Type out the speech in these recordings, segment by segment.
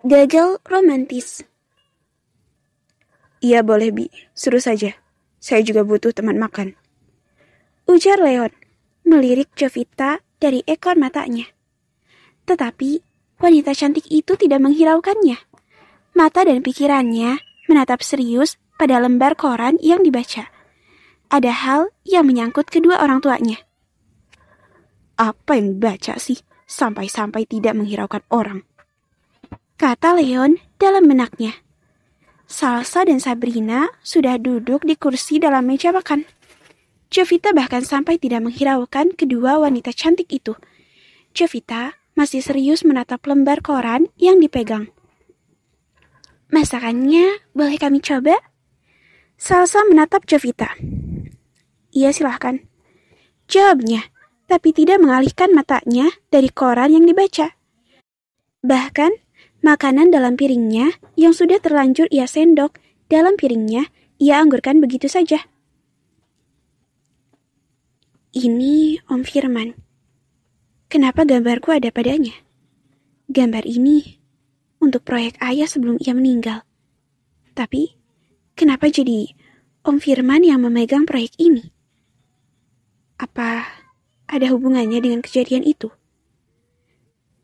Gagal romantis. Iya boleh Bi, suruh saja. Saya juga butuh teman makan. Ujar Leon, melirik Jovita dari ekor matanya. Tetapi wanita cantik itu tidak menghiraukannya. Mata dan pikirannya menatap serius pada lembar koran yang dibaca. Ada hal yang menyangkut kedua orang tuanya. Apa yang dibaca sih, sampai-sampai tidak menghiraukan orang? Kata Leon dalam benaknya. Salsa dan Sabrina sudah duduk di kursi dalam meja makan. Jovita bahkan sampai tidak menghiraukan kedua wanita cantik itu. Jovita masih serius menatap lembar koran yang dipegang. Masakannya boleh kami coba? Salsa menatap Jovita. Iya silahkan. Jawabnya, tapi tidak mengalihkan matanya dari koran yang dibaca. Bahkan, makanan dalam piringnya yang sudah terlanjur ia sendok dalam piringnya, ia anggurkan begitu saja. Ini Om Firman. Kenapa gambarku ada padanya? Gambar ini untuk proyek ayah sebelum ia meninggal. Tapi, kenapa jadi Om Firman yang memegang proyek ini? Apa ada hubungannya dengan kejadian itu?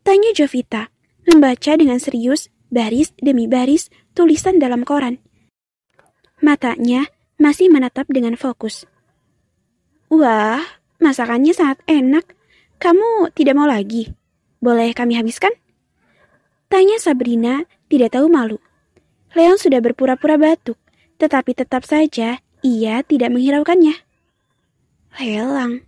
Tanya Jovita, membaca dengan serius baris demi baris tulisan dalam koran. Matanya masih menatap dengan fokus. Wah, masakannya sangat enak. Kamu tidak mau lagi? Boleh kami habiskan? Tanya Sabrina tidak tahu malu. Leon sudah berpura-pura batuk, tetapi tetap saja ia tidak menghiraukannya. Lelang,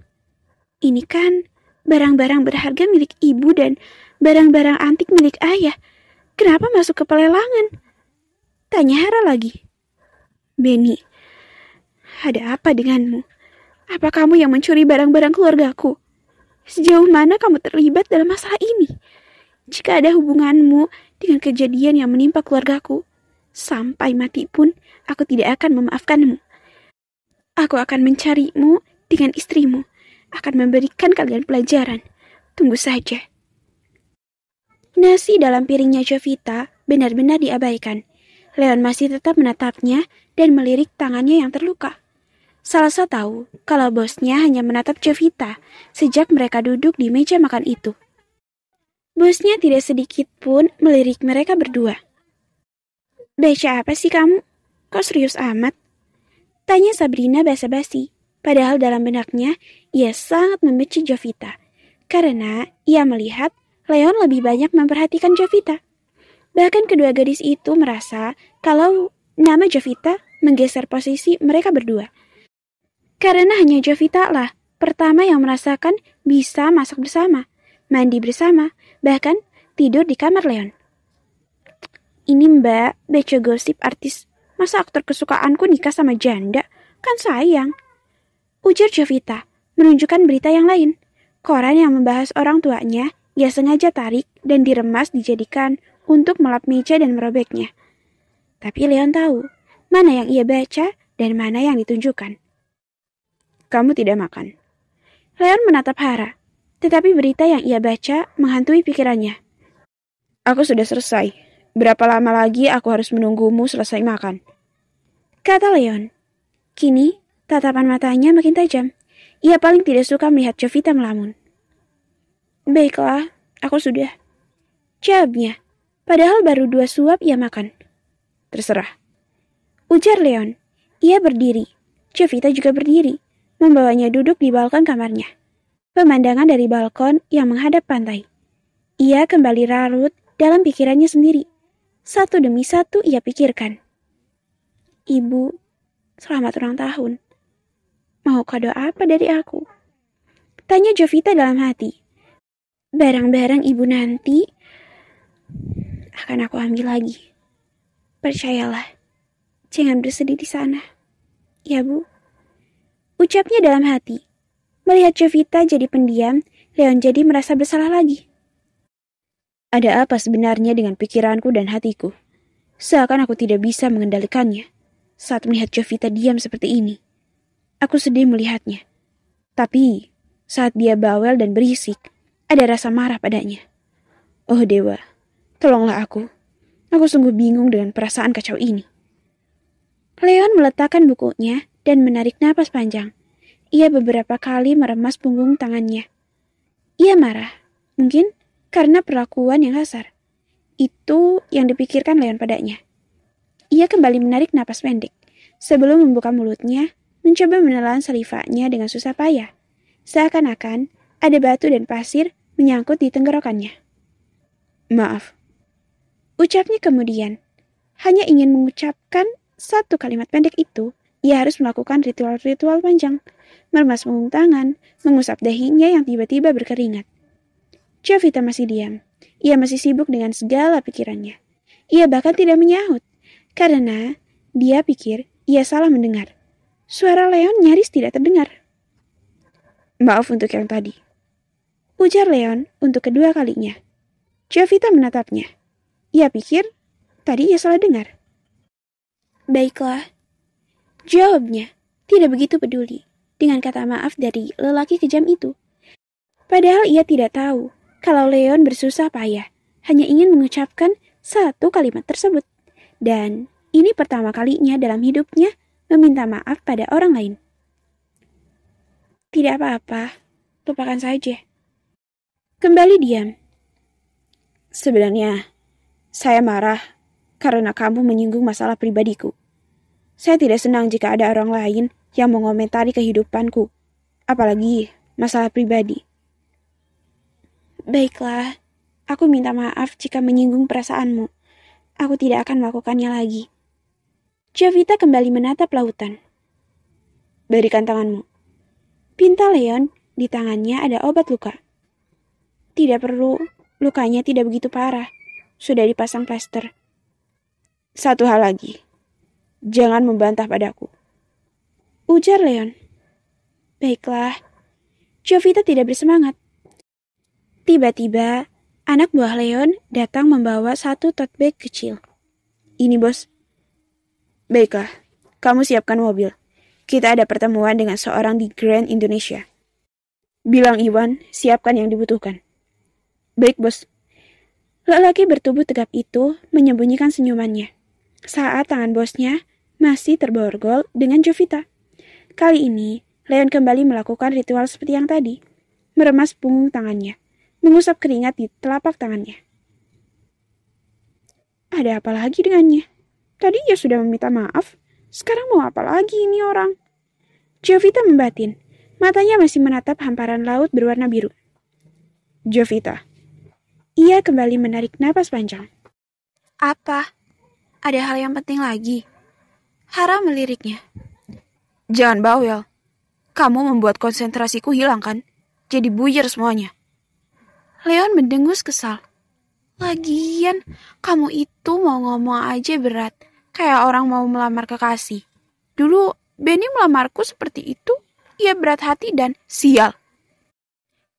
ini kan barang-barang berharga milik ibu dan barang-barang antik milik ayah. Kenapa masuk ke pelelangan? Tanya Hera lagi. Benny, ada apa denganmu? Apa kamu yang mencuri barang-barang keluargaku? Sejauh mana kamu terlibat dalam masalah ini? Jika ada hubunganmu dengan kejadian yang menimpa keluargaku, sampai mati pun aku tidak akan memaafkanmu. Aku akan mencarimu dengan istrimu, akan memberikan kalian pelajaran. Tunggu saja. Nasi dalam piringnya Jovita benar-benar diabaikan. Leon masih tetap menatapnya dan melirik tangannya yang terluka. Salsa tahu kalau bosnya hanya menatap Jovita sejak mereka duduk di meja makan itu. Bosnya tidak sedikit pun melirik mereka berdua. Baca apa sih kamu? Kok serius amat? Tanya Sabrina basa-basi. Padahal dalam benaknya, ia sangat membenci Jovita. Karena ia melihat Leon lebih banyak memperhatikan Jovita. Bahkan kedua gadis itu merasa kalau nama Jovita menggeser posisi mereka berdua. Karena hanya Jovita lah pertama yang merasakan bisa masak bersama, mandi bersama, bahkan tidur di kamar Leon. Ini mbak, baca gosip artis. Masa aktor kesukaanku nikah sama janda? Kan sayang. Ujar Jovita, menunjukkan berita yang lain. Koran yang membahas orang tuanya, ia sengaja tarik dan diremas dijadikan untuk melap meja dan merobeknya. Tapi Leon tahu, mana yang ia baca dan mana yang ditunjukkan. Kamu tidak makan. Leon menatap Hera, tetapi berita yang ia baca menghantui pikirannya. Aku sudah selesai. Berapa lama lagi aku harus menunggumu selesai makan? Kata Leon. Kini, tatapan matanya makin tajam. Ia paling tidak suka melihat Jovita melamun. Baiklah, aku sudah. Jawabnya, padahal baru 2 suap ia makan. Terserah. Ujar Leon. Ia berdiri. Jovita juga berdiri, membawanya duduk di balkon kamarnya. Pemandangan dari balkon yang menghadap pantai. Ia kembali larut dalam pikirannya sendiri. Satu demi satu ia pikirkan. Ibu, selamat ulang tahun. Mau kado apa dari aku? Tanya Jovita dalam hati. Barang-barang ibu nanti akan aku ambil lagi. Percayalah, jangan bersedih di sana. Ya bu. Ucapnya dalam hati. Melihat Jovita jadi pendiam, Leon jadi merasa bersalah lagi. Ada apa sebenarnya dengan pikiranku dan hatiku? Seakan aku tidak bisa mengendalikannya. Saat melihat Jovita diam seperti ini, aku sedih melihatnya. Tapi, saat dia bawel dan berisik, ada rasa marah padanya. Oh dewa, tolonglah aku. Aku sungguh bingung dengan perasaan kacau ini. Leon meletakkan bukunya dan menarik napas panjang. Ia beberapa kali meremas punggung tangannya. Ia marah, mungkin karena perlakuan yang kasar. Itu yang dipikirkan Leon padanya. Ia kembali menarik napas pendek. Sebelum membuka mulutnya, mencoba menelan salivanya dengan susah payah. Seakan-akan ada batu dan pasir menyangkut di tenggorokannya. Maaf. Ucapnya kemudian. Hanya ingin mengucapkan satu kalimat pendek itu, ia harus melakukan ritual-ritual panjang. Meremas punggung tangan, mengusap dahinya yang tiba-tiba berkeringat. Jovita masih diam. Ia masih sibuk dengan segala pikirannya. Ia bahkan tidak menyahut, karena dia pikir ia salah mendengar. Suara Leon nyaris tidak terdengar. Maaf untuk yang tadi. Ujar Leon untuk kedua kalinya. Jovita menatapnya. Ia pikir tadi ia salah dengar. Baiklah, jawabnya, tidak begitu peduli dengan kata maaf dari lelaki kejam itu. Padahal ia tidak tahu kalau Leon bersusah payah hanya ingin mengucapkan satu kalimat tersebut. Dan ini pertama kalinya dalam hidupnya meminta maaf pada orang lain. Tidak apa-apa, lupakan saja. Kembali diam. Sebenarnya, saya marah karena kamu menyinggung masalah pribadiku. Saya tidak senang jika ada orang lain yang mengomentari kehidupanku, apalagi masalah pribadi. Baiklah, aku minta maaf jika menyinggung perasaanmu. Aku tidak akan melakukannya lagi. Jovita kembali menatap lautan. Berikan tanganmu. Pinta Leon, di tangannya ada obat luka. Tidak perlu, lukanya tidak begitu parah. Sudah dipasang plester. Satu hal lagi. Jangan membantah padaku. Ujar Leon. Baiklah. Jovita tidak bersemangat. Tiba-tiba, anak buah Leon datang membawa satu tote bag kecil. Ini, bos. Baiklah, kamu siapkan mobil. Kita ada pertemuan dengan seorang di Grand Indonesia. Bilang Iwan, siapkan yang dibutuhkan. Baik, bos. Lelaki bertubuh tegap itu menyembunyikan senyumannya saat tangan bosnya masih terborgol dengan Jovita. Kali ini, Leon kembali melakukan ritual seperti yang tadi. Meremas punggung tangannya, mengusap keringat di telapak tangannya. Ada apa lagi dengannya? Tadi ia sudah meminta maaf, sekarang mau apa lagi ini orang? Jovita membatin, matanya masih menatap hamparan laut berwarna biru. Jovita. Ia kembali menarik napas panjang. Apa? Ada hal yang penting lagi? Hara meliriknya. Jangan bawel. Kamu membuat konsentrasiku hilang kan? Jadi buyar semuanya. Leon mendengus kesal. Lagian, kamu itu mau ngomong aja berat. Kayak orang mau melamar kekasih. Dulu, Benny melamarku seperti itu. Ia berat hati dan sial.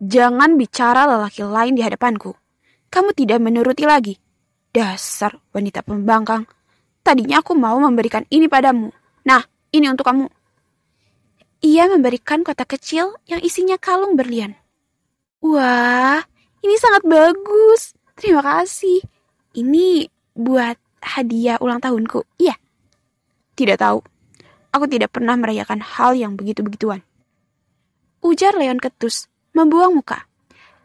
Jangan bicara lelaki lain di hadapanku. Kamu tidak menuruti lagi. Dasar wanita pembangkang. Tadinya aku mau memberikan ini padamu. Nah, ini untuk kamu. Ia memberikan kotak kecil yang isinya kalung berlian. Wah, ini sangat bagus. Terima kasih. Ini buat hadiah ulang tahunku. Iya. Tidak tahu. Aku tidak pernah merayakan hal yang begitu-begituan. Ujar Leon ketus, membuang muka.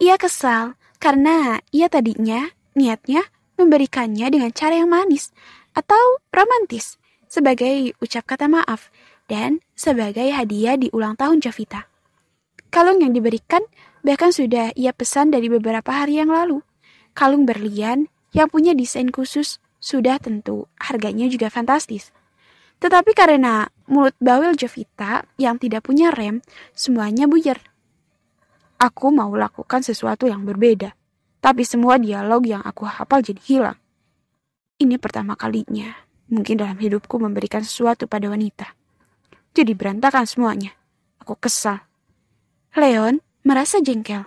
Ia kesal karena ia tadinya niatnya memberikannya dengan cara yang manis atau romantis sebagai ucap kata maaf dan sebagai hadiah di ulang tahun Jovita. Kalung yang diberikan bahkan sudah ia pesan dari beberapa hari yang lalu. Kalung berlian yang punya desain khusus sudah tentu harganya juga fantastis. Tetapi karena mulut bawel Jovita yang tidak punya rem, semuanya buyar. Aku mau lakukan sesuatu yang berbeda. Tapi semua dialog yang aku hafal jadi hilang. Ini pertama kalinya mungkin dalam hidupku memberikan sesuatu pada wanita. Jadi berantakan semuanya. Aku kesal. Leon merasa jengkel.